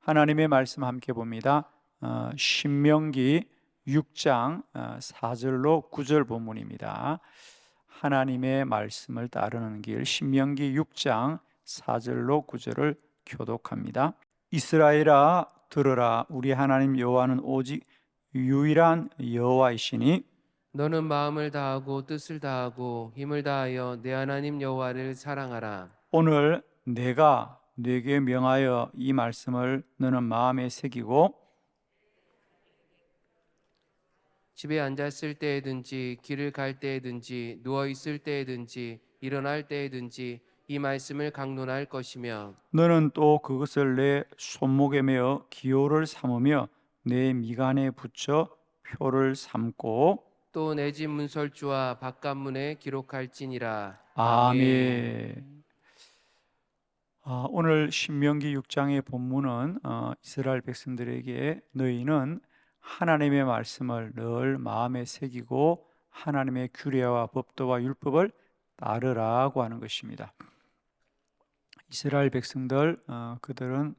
하나님의 말씀 함께 봅니다. 신명기 6장 4절로 9절 본문입니다. 하나님의 말씀을 따르는 길, 신명기 6장 4절로 9절을 교독합니다. 이스라엘아 들으라, 우리 하나님 여호와는 오직 유일한 여호와이시니 너는 마음을 다하고 뜻을 다하고 힘을 다하여 내 하나님 여호와를 사랑하라. 오늘 내가 네게 명하여 이 말씀을 너는 마음에 새기고 집에 앉았을 때에든지 길을 갈 때에든지 누워 있을 때에든지 일어날 때에든지 이 말씀을 강론할 것이며 너는 또 그것을 내 손목에 메어 기호를 삼으며 내 미간에 붙여 표를 삼고 또 내 집 문설주와 바깥문에 기록할지니라. 아멘. 아멘. 오늘 신명기 6장의 본문은 이스라엘 백성들에게 너희는 하나님의 말씀을 늘 마음에 새기고 하나님의 규례와 법도와 율법을 따르라고 하는 것입니다. 이스라엘 백성들 그들은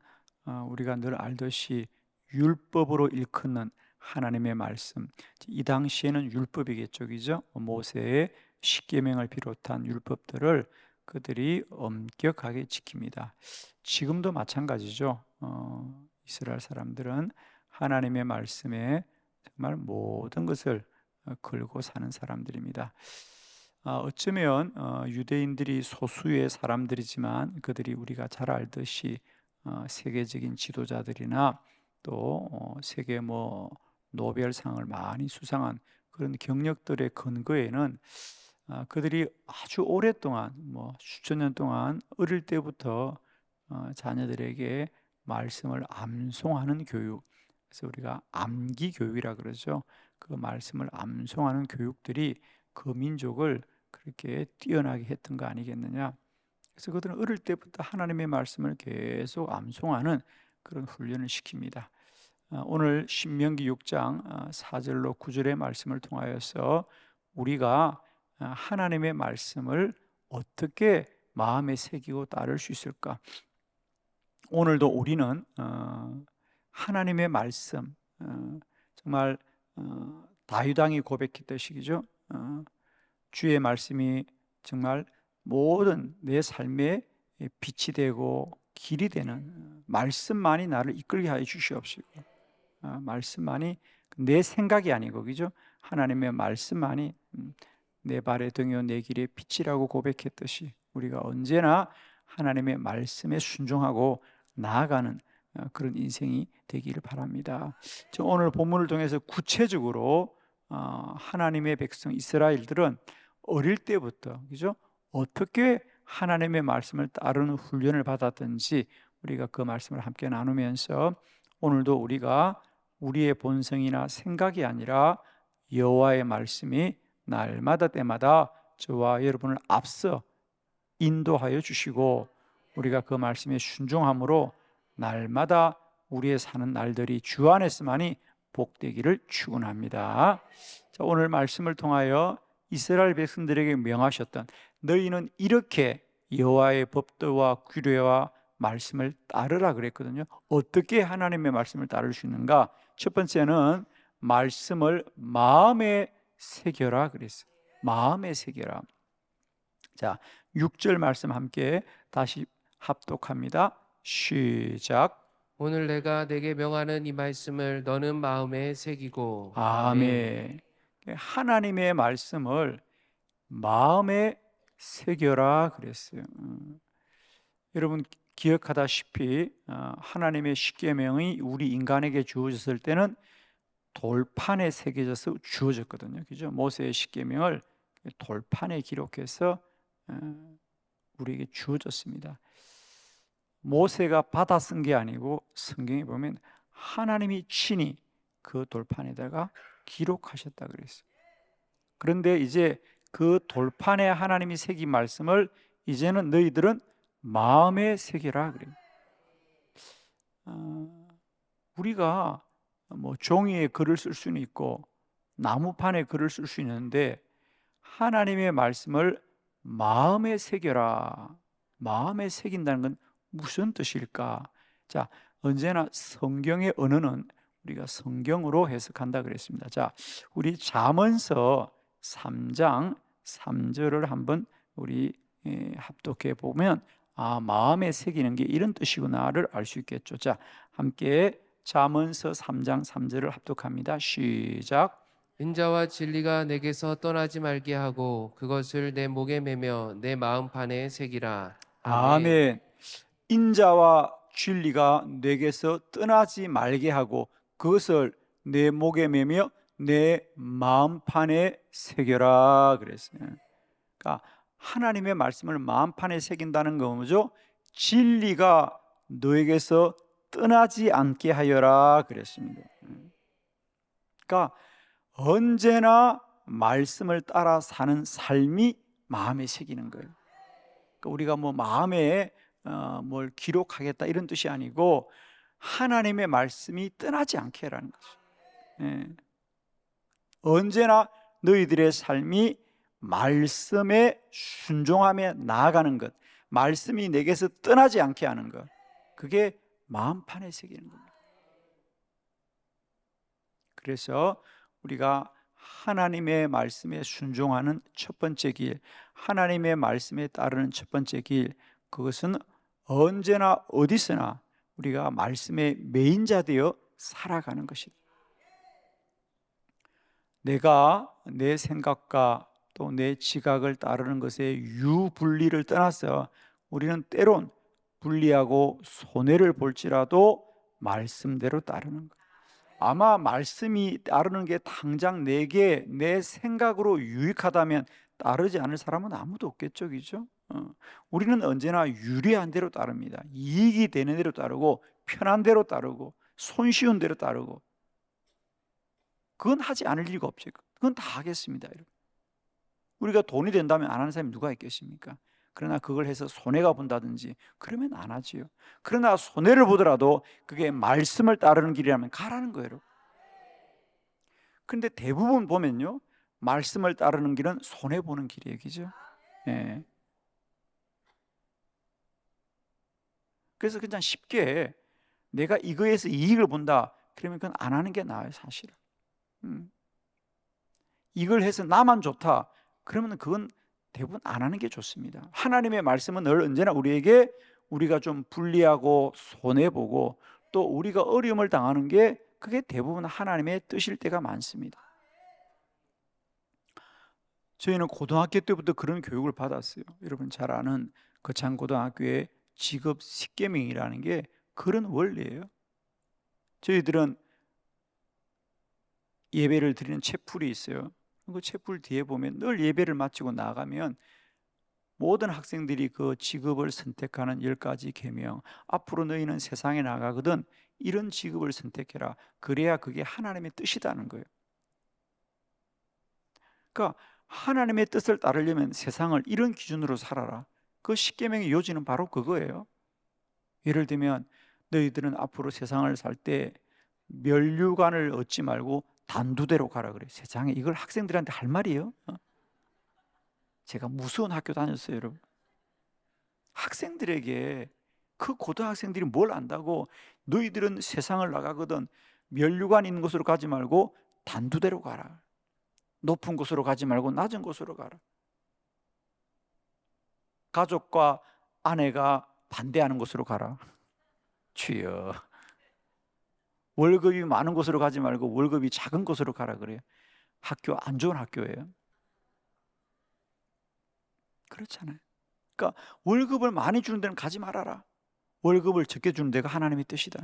우리가 늘 알듯이 율법으로 일컫는 하나님의 말씀, 이 당시에는 율법이겠죠, 그죠? 모세의 십계명을 비롯한 율법들을 그들이 엄격하게 지킵니다. 지금도 마찬가지죠. 이스라엘 사람들은 하나님의 말씀에 정말 모든 것을 걸고 사는 사람들입니다. 어쩌면 유대인들이 소수의 사람들이지만 그들이 우리가 잘 알듯이 세계적인 지도자들이나 또 세계 노벨상을 많이 수상한 그런 경력들의 근거에는 그들이 아주 오랫동안 수천 년 동안 어릴 때부터 자녀들에게 말씀을 암송하는 교육, 그래서 우리가 암기 교육이라 그러죠. 그 말씀을 암송하는 교육들이 그 민족을 그렇게 뛰어나게 했던 거 아니겠느냐. 그래서 그들은 어릴 때부터 하나님의 말씀을 계속 암송하는 그런 훈련을 시킵니다. 오늘 신명기 6장 4절로 9절의 말씀을 통하여서 우리가 하나님의 말씀을 어떻게 마음에 새기고 따를 수 있을까? 오늘도 우리는 하나님의 말씀, 정말 다윗 왕이 고백했듯이죠. 주의 말씀이 정말 모든 내 삶의 빛이 되고 길이 되는 말씀만이 나를 이끌게 하여 주시옵시고, 말씀만이 내 생각이 아니고, 그죠? 하나님의 말씀만이 내 발의 등이요 내 길의 빛이라고 고백했듯이 우리가 언제나 하나님의 말씀에 순종하고 나아가는 그런 인생이 되기를 바랍니다. 오늘 본문을 통해서 구체적으로 하나님의 백성 이스라엘들은 어릴 때부터, 그죠? 어떻게 하나님의 말씀을 따르는 훈련을 받았든지 우리가 그 말씀을 함께 나누면서 오늘도 우리가 우리의 본성이나 생각이 아니라 여호와의 말씀이 날마다 때마다 저와 여러분을 앞서 인도하여 주시고 우리가 그 말씀에 순종함으로 날마다 우리의 사는 날들이 주 안에서만이 복되기를 축원합니다. 오늘 말씀을 통하여 이스라엘 백성들에게 명하셨던 너희는 이렇게 여호와의 법도와 규례와 말씀을 따르라 그랬거든요. 어떻게 하나님의 말씀을 따를 수 있는가? 첫 번째는 말씀을 마음에 새겨라 그랬어요. 마음에 새겨라. 자, 6절 말씀 함께 다시 합독합니다. 시작. 오늘 내가 내게 명하는 이 말씀을 너는 마음에 새기고. 아멘. 하나님의 말씀을 마음에 새겨라 그랬어요. 여러분 기억하다시피 하나님의 십계명이 우리 인간에게 주어졌을 때는 돌판에 새겨져서 주어졌거든요. 그죠? 모세의 십계명을 돌판에 기록해서 우리에게 주어졌습니다. 모세가 받아 쓴 게 아니고 성경에 보면 하나님이 친히 그 돌판에다가 기록하셨다 그랬어요. 그런데 이제 그 돌판에 하나님이 새긴 말씀을 이제는 너희들은 마음에 새기라 그래요. 우리가 종이에 글을 쓸 수는 있고 나무판에 글을 쓸 수 있는데 하나님의 말씀을 마음에 새겨라. 마음에 새긴다는 건 무슨 뜻일까? 자, 언제나 성경의 언어는 우리가 성경으로 해석한다 그랬습니다. 자, 우리 잠언서 3장 3절을 한번 우리 합독해 보면 마음에 새기는 게 이런 뜻이구나를 알 수 있겠죠. 자, 함께 잠언서 3장 3절을 합독합니다. 시작. 인자와 진리가 내게서 떠나지 말게 하고 그것을 내 목에 매며 내 마음판에 새기라. 아멘. 인자와 진리가 내게서 떠나지 말게 하고 그것을 내 목에 매며 내 마음판에 새겨라 그랬어요. 그러니까 하나님의 말씀을 마음판에 새긴다는 건 뭐죠? 진리가 너에게서 떠나지 않게 하여라 그랬습니다. 그러니까 언제나 말씀을 따라 사는 삶이 마음에 새기는 거예요. 그러니까 우리가 뭐 마음에 뭘 기록하겠다 이런 뜻이 아니고 하나님의 말씀이 떠나지 않게 하라는 거죠. 예. 언제나 너희들의 삶이 말씀에 순종하며 나아가는 것, 말씀이 내게서 떠나지 않게 하는 것, 그게 마음판에 새기는 겁니다. 그래서 우리가 하나님의 말씀에 순종하는 첫 번째 길, 하나님의 말씀에 따르는 첫 번째 길, 그것은 언제나 어디서나 우리가 말씀의 매인자 되어 살아가는 것이다. 내가 내 생각과 또 내 지각을 따르는 것의 유불리를 떠나서 우리는 때론 불리하고 손해를 볼지라도 말씀대로 따르는 것. 아마 말씀이 따르는 게 당장 내게 내 생각으로 유익하다면 따르지 않을 사람은 아무도 없겠죠, 그죠? 우리는 언제나 유리한 대로 따릅니다. 이익이 되는 대로 따르고 편한 대로 따르고 손쉬운 대로 따르고 그건 하지 않을 이유가 없죠. 그건 다 하겠습니다, 여러분. 우리가 돈이 된다면 안 하는 사람이 누가 있겠습니까? 그러나 그걸 해서 손해가 본다든지 그러면 안 하지요. 그러나 손해를 보더라도 그게 말씀을 따르는 길이라면 가라는 거예요. 그런데 대부분 보면요, 말씀을 따르는 길은 손해 보는 길이에요, 그죠? 예. 그래서 그냥 쉽게 내가 이거에서 이익을 본다 그러면 그건 안 하는 게 나아요, 사실은. 이걸 해서 나만 좋다 그러면 그건 대부분 안 하는 게 좋습니다. 하나님의 말씀은 늘 언제나 우리에게 우리가 좀 불리하고 손해보고 또 우리가 어려움을 당하는 게 그게 대부분 하나님의 뜻일 때가 많습니다. 저희는 고등학교 때부터 그런 교육을 받았어요. 여러분 잘 아는 거창고등학교의 직업 10계명이라는 게 그런 원리예요. 저희들은 예배를 드리는 채플이 있어요. 그 채플 뒤에 보면 늘 예배를 마치고 나가면 모든 학생들이 그 직업을 선택하는 10가지 계명, 앞으로 너희는 세상에 나가거든 이런 직업을 선택해라. 그래야 그게 하나님의 뜻이라는 거예요. 그러니까 하나님의 뜻을 따르려면 세상을 이런 기준으로 살아라. 그 10계명의 요지는 바로 그거예요. 예를 들면 너희들은 앞으로 세상을 살 때 면류관을 얻지 말고 단두대로 가라 그래. 세상에 이걸 학생들한테 할 말이에요? 제가 무서운 학교 다녔어요, 여러분. 학생들에게 그 고등학생들이 뭘 안다고 너희들은 세상을 나가거든 면류관 있는 곳으로 가지 말고 단두대로 가라. 높은 곳으로 가지 말고 낮은 곳으로 가라. 가족과 아내가 반대하는 곳으로 가라. 주여. 월급이 많은 곳으로 가지 말고 월급이 작은 곳으로 가라 그래요. 학교 안 좋은 학교예요. 그렇잖아요. 그러니까 월급을 많이 주는 데는 가지 말아라. 월급을 적게 주는 데가 하나님의 뜻이다.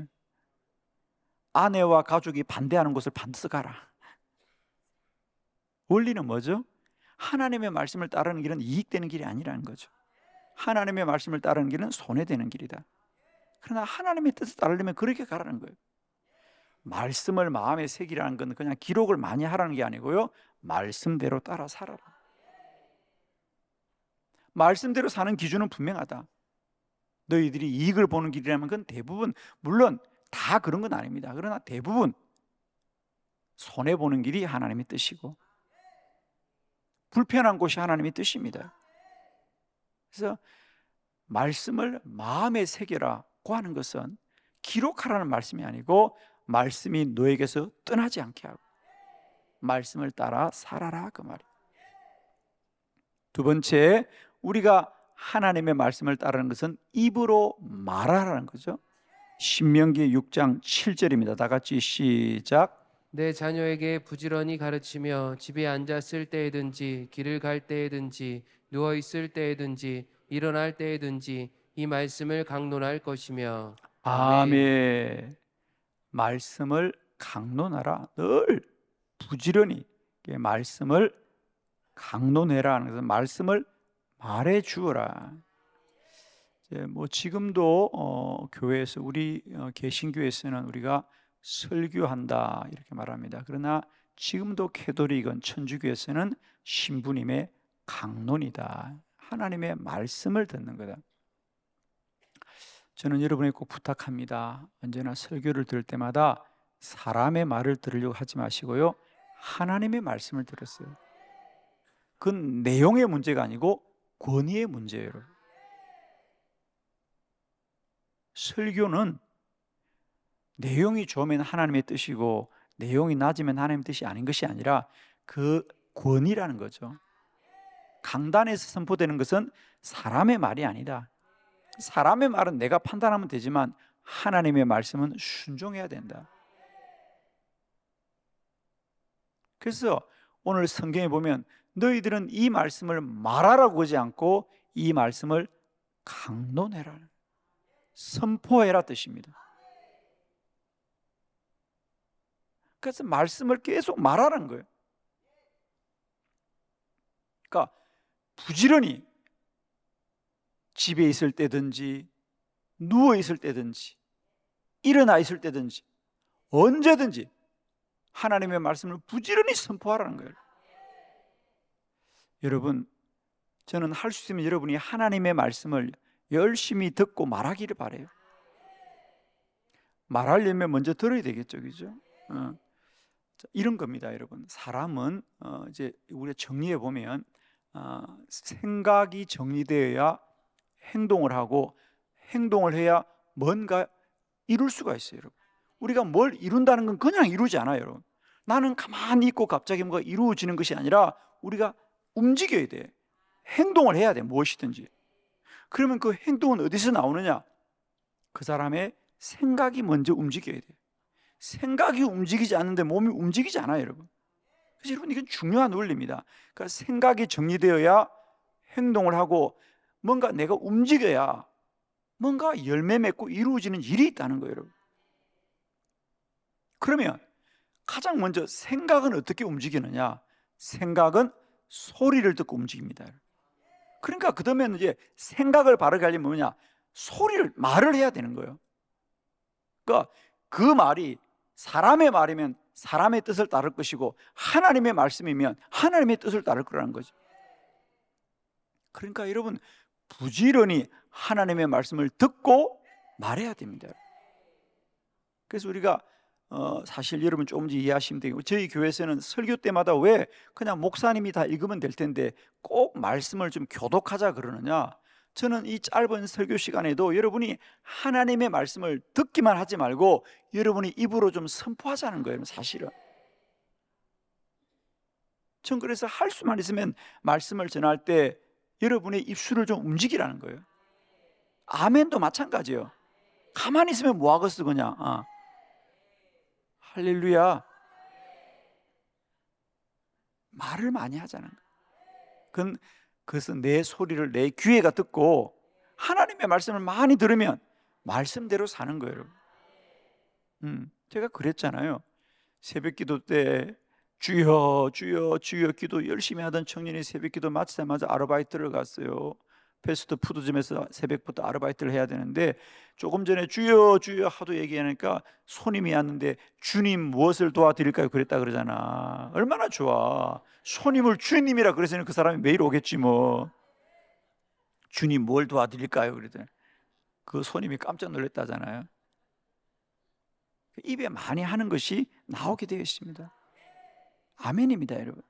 아내와 가족이 반대하는 곳을 반드시 가라. 원리는 뭐죠? 하나님의 말씀을 따르는 길은 이익되는 길이 아니라는 거죠. 하나님의 말씀을 따르는 길은 손해되는 길이다. 그러나 하나님의 뜻을 따르려면 그렇게 가라는 거예요. 말씀을 마음에 새기라는 건 그냥 기록을 많이 하라는 게 아니고요, 말씀대로 따라 살아라. 말씀대로 사는 기준은 분명하다. 너희들이 이익을 보는 길이라면 그건 대부분, 물론 다 그런 건 아닙니다. 그러나 대부분 손해보는 길이 하나님의 뜻이고 불편한 곳이 하나님의 뜻입니다. 그래서 말씀을 마음에 새겨라고 하는 것은 기록하라는 말씀이 아니고 말씀이 너에게서 떠나지 않게 하고 말씀을 따라 살아라, 그 말이에요. 두 번째, 우리가 하나님의 말씀을 따르는 것은 입으로 말하라는 거죠. 신명기 6장 7절입니다. 다 같이 시작. 내 자녀에게 부지런히 가르치며 집에 앉았을 때에든지 길을 갈 때에든지 누워 있을 때에든지 일어날 때에든지 이 말씀을 강론할 것이며. 아멘. 아멘. 말씀을 강론하라. 늘 부지런히 말씀을 강론해라 하는 것은 말씀을 말해 주어라. 뭐 지금도 교회에서 우리 개신교에서는 우리가 설교한다 이렇게 말합니다. 그러나 지금도 캐톨릭은 천주교에서는 신부님의 강론이다. 하나님의 말씀을 듣는 거다. 저는 여러분에게 꼭 부탁합니다. 언제나 설교를 들을 때마다 사람의 말을 들으려고 하지 마시고요, 하나님의 말씀을 들었어요. 그건 내용의 문제가 아니고 권위의 문제예요, 여러분. 설교는 내용이 좋으면 하나님의 뜻이고 내용이 낮으면 하나님의 뜻이 아닌 것이 아니라 그 권위라는 거죠. 강단에서 선포되는 것은 사람의 말이 아니다. 사람의 말은 내가 판단하면 되지만 하나님의 말씀은 순종해야 된다. 그래서 오늘 성경에 보면 너희들은 이 말씀을 말하라고 하지 않고 이 말씀을 강론해라, 선포해라 뜻입니다. 그래서 말씀을 계속 말하라는 거예요. 그러니까 부지런히 집에 있을 때든지 누워 있을 때든지 일어나 있을 때든지 언제든지 하나님의 말씀을 부지런히 선포하라는 거예요. 여러분, 저는 할 수 있으면 여러분이 하나님의 말씀을 열심히 듣고 말하기를 바라요. 말하려면 먼저 들어야 되겠죠, 그죠? 이런 겁니다, 여러분. 사람은 이제 우리가 정리해 보면 생각이 정리되어야 행동을 하고 행동을 해야 뭔가 이룰 수가 있어요, 여러분. 우리가 뭘 이룬다는 건 그냥 이루지 않아요, 여러분. 나는 가만히 있고 갑자기 뭔가 이루어지는 것이 아니라 우리가 움직여야 돼. 행동을 해야 돼, 무엇이든지. 그러면 그 행동은 어디서 나오느냐? 그 사람의 생각이 먼저 움직여야 돼. 생각이 움직이지 않는데 몸이 움직이지 않아요, 여러분. 그래서 여러분, 이건 중요한 원리입니다. 그러니까 생각이 정리되어야 행동을 하고 뭔가 내가 움직여야 뭔가 열매 맺고 이루어지는 일이 있다는 거예요, 여러분. 그러면 가장 먼저 생각은 어떻게 움직이느냐? 생각은 소리를 듣고 움직입니다. 그러니까 그다음에는 이제 생각을 바르게 하려면 뭐냐? 말을 해야 되는 거예요. 그러니까 그 말이 사람의 말이면 사람의 뜻을 따를 것이고 하나님의 말씀이면 하나님의 뜻을 따를 거라는 거죠. 그러니까 여러분, 부지런히 하나님의 말씀을 듣고 말해야 됩니다. 그래서 우리가 사실 여러분 조금 이해하시면 되고, 저희 교회에서는 설교 때마다 왜 그냥 목사님이 다 읽으면 될 텐데 꼭 말씀을 좀 교독하자 그러느냐? 저는 이 짧은 설교 시간에도 여러분이 하나님의 말씀을 듣기만 하지 말고 여러분이 입으로 좀 선포하자는 거예요, 사실은. 전 그래서 할 수만 있으면 말씀을 전할 때 여러분의 입술을 좀 움직이라는 거예요. 아멘도 마찬가지예요. 가만히 있으면 뭐 하겠어, 그냥. 할렐루야. 말을 많이 하자는 거예요. 그것은 내 소리를 내 귀에가 듣고 하나님의 말씀을 많이 들으면 말씀대로 사는 거예요, 여러분. 제가 그랬잖아요. 새벽 기도 때 주여 주여 주여 기도 열심히 하던 청년이 새벽 기도 마치자마자 아르바이트를 갔어요. 패스트푸드점에서 새벽부터 아르바이트를 해야 되는데 조금 전에 주여 주여 하도 얘기하니까 손님이 왔는데 주님 무엇을 도와드릴까요? 그랬다 그러잖아. 얼마나 좋아. 손님을 주님이라 그래서는 그 사람이 매일 오겠지 뭐. 주님 뭘 도와드릴까요? 그랬더니 그 손님이 깜짝 놀랐다잖아요. 입에 많이 하는 것이 나오게 되어 있습니다. 아멘입니다, 여러분.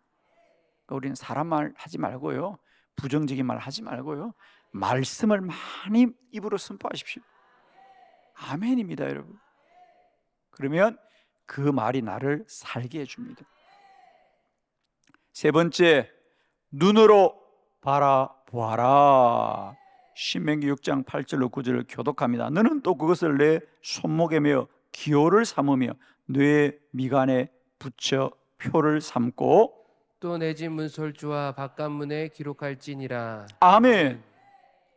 그러니까 우리는 사람 말 하지 말고요, 부정적인 말 하지 말고요, 말씀을 많이 입으로 선포하십시오. 아멘입니다, 여러분. 그러면 그 말이 나를 살게 해줍니다. 세 번째, 눈으로 바라보아라. 신명기 6장 8절로 9절을 교독합니다. 너는 또 그것을 내 손목에 메어 기호를 삼으며 뇌 미간에 붙여 표를 삼고 또 내 집 문설주와 바깥문에 기록할지니라. 아멘.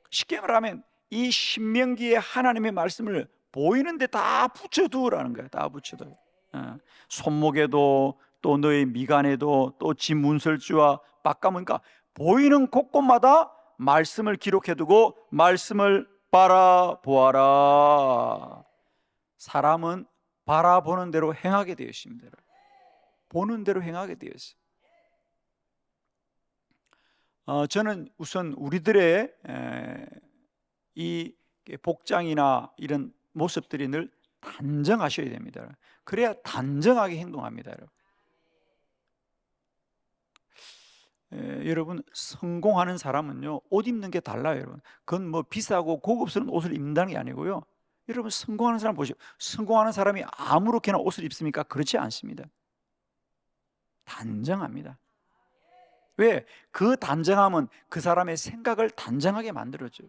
쉽게 말하면 이 신명기에 하나님의 말씀을 보이는데 다 붙여두라는 거야. 다 붙여둬. 손목에도 또 너의 미간에도 또 집 문설주와 바깥문, 그러니까 보이는 곳곳마다 말씀을 기록해두고 말씀을 바라보아라. 사람은 바라보는 대로 행하게 되어 있습니다. 보는 대로 행하게 되어 있어요. 저는 우선 우리들의 이 복장이나 이런 모습들이 늘 단정하셔야 됩니다. 그래야 단정하게 행동합니다. 여러분, 성공하는 사람은요, 옷 입는 게 달라요. 여러분, 그건 뭐 비싸고 고급스러운 옷을 입는다는 게 아니고요. 여러분, 성공하는 사람 보시오. 성공하는 사람이 아무렇게나 옷을 입습니까? 그렇지 않습니다. 단정합니다. 왜? 그 단정함은 그 사람의 생각을 단정하게 만들어줘요.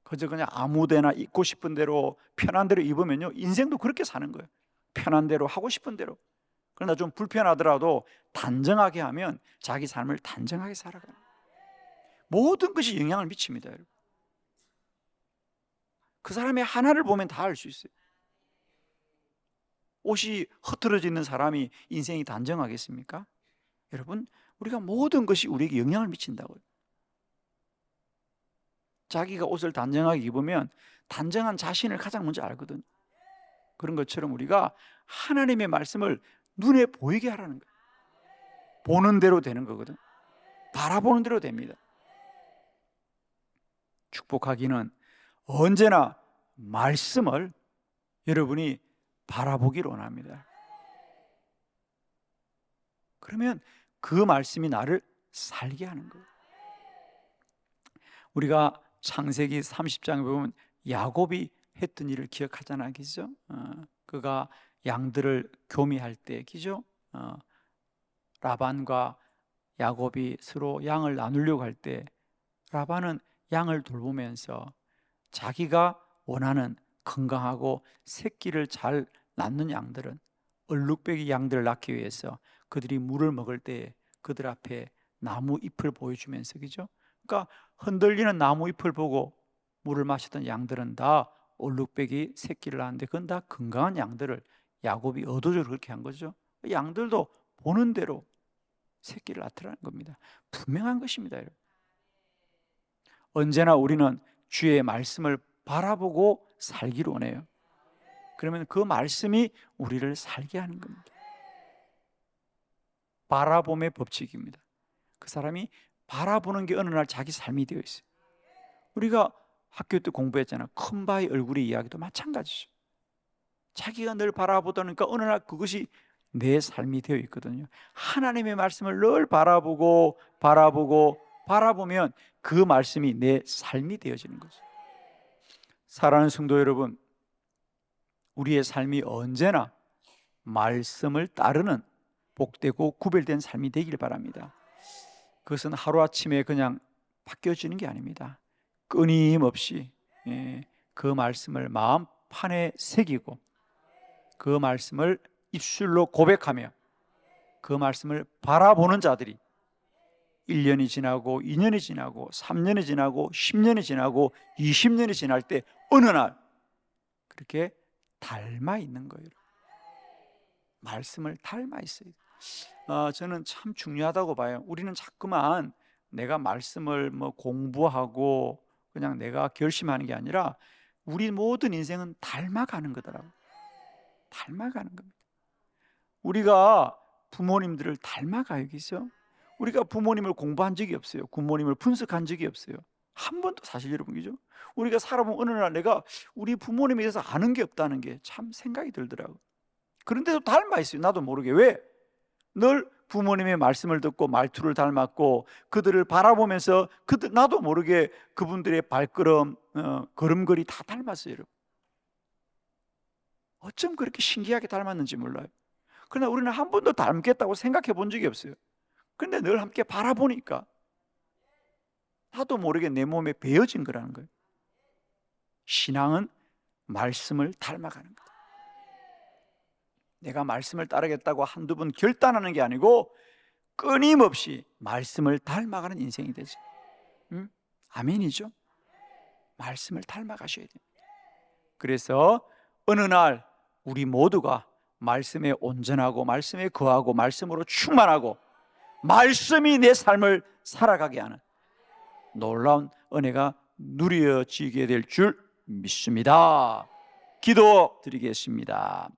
그저 그냥 아무데나 입고 싶은 대로 편한 대로 입으면요, 인생도 그렇게 사는 거예요. 편한 대로 하고 싶은 대로. 그러나 좀 불편하더라도 단정하게 하면 자기 삶을 단정하게 살아가요. 모든 것이 영향을 미칩니다, 여러분. 그 사람의 하나를 보면 다 알 수 있어요. 옷이 흐트러져 있는 사람이 인생이 단정하겠습니까? 여러분, 우리가 모든 것이 우리에게 영향을 미친다고요. 자기가 옷을 단정하게 입으면 단정한 자신을 가장 먼저 알거든요. 그런 것처럼 우리가 하나님의 말씀을 눈에 보이게 하라는 거예요. 보는 대로 되는 거거든. 바라보는 대로 됩니다. 축복하기는 언제나 말씀을 여러분이 바라보기를 원합니다. 그러면 그 말씀이 나를 살게 하는 거예요. 우리가 창세기 30장에 보면 야곱이 했던 일을 기억하잖아요, 그죠? 그가 양들을 교미할 때, 그죠? 라반과 야곱이 서로 양을 나누려고 할 때 라반은 양을 돌보면서 자기가 원하는 건강하고 새끼를 잘 낳는 양들은, 얼룩배기 양들을 낳기 위해서 그들이 물을 먹을 때 그들 앞에 나무 잎을 보여주면서, 그죠? 그러니까 흔들리는 나무 잎을 보고 물을 마시던 양들은 다 얼룩배기 새끼를 낳았는데 그건 다 건강한 양들을 야곱이 의도적으로 그렇게 한 거죠. 양들도 보는 대로 새끼를 낳더라는 겁니다. 분명한 것입니다, 여러분. 언제나 우리는 주의 말씀을 바라보고 살기를 원해요. 그러면 그 말씀이 우리를 살게 하는 겁니다. 바라봄의 법칙입니다. 그 사람이 바라보는 게 어느 날 자기 삶이 되어 있어요. 우리가 학교 때 공부했잖아요. 큰 바위 얼굴의 이야기도 마찬가지죠. 자기가 늘 바라보다니까 어느 날 그것이 내 삶이 되어 있거든요. 하나님의 말씀을 늘 바라보면 그 말씀이 내 삶이 되어지는 거죠. 사랑하는 성도 여러분, 우리의 삶이 언제나 말씀을 따르는 복되고 구별된 삶이 되길 바랍니다. 그것은 하루아침에 그냥 바뀌어지는 게 아닙니다. 끊임없이 그 말씀을 마음판에 새기고 그 말씀을 입술로 고백하며 그 말씀을 바라보는 자들이 1년이 지나고 2년이 지나고 3년이 지나고 10년이 지나고 20년이 지날 때 어느 날 그렇게 닮아 있는 거예요. 말씀을 닮아 있어요. 저는 참 중요하다고 봐요. 우리는 자꾸만 내가 말씀을 공부하고 그냥 내가 결심하는 게 아니라 우리 모든 인생은 닮아가는 거더라고요. 닮아가는 겁니다. 우리가 부모님들을 닮아가요, 그죠? 우리가 부모님을 공부한 적이 없어요. 부모님을 분석한 적이 없어요. 한 번도. 사실 여러분, 그죠? 우리가 살아보면 어느 날 내가 우리 부모님에 대해서 아는 게 없다는 게 참 생각이 들더라고요. 그런데도 닮아 있어요. 나도 모르게. 왜? 늘 부모님의 말씀을 듣고 말투를 닮았고 그들을 바라보면서 나도 모르게 그분들의 발걸음, 걸음걸이 다 닮았어요, 여러분. 어쩜 그렇게 신기하게 닮았는지 몰라요. 그러나 우리는 한 번도 닮겠다고 생각해 본 적이 없어요. 그런데 늘 함께 바라보니까 나도 모르게 내 몸에 배어진 거라는 거예요. 신앙은 말씀을 닮아가는 거다. 내가 말씀을 따르겠다고 한두 번 결단하는 게 아니고 끊임없이 말씀을 닮아가는 인생이 되죠. 아멘이죠. 말씀을 닮아가셔야 됩니다. 그래서 어느 날 우리 모두가 말씀에 온전하고 말씀에 거하고 말씀으로 충만하고 말씀이 내 삶을 살아가게 하는 놀라운 은혜가 누려지게 될 줄 믿습니다. 기도드리겠습니다.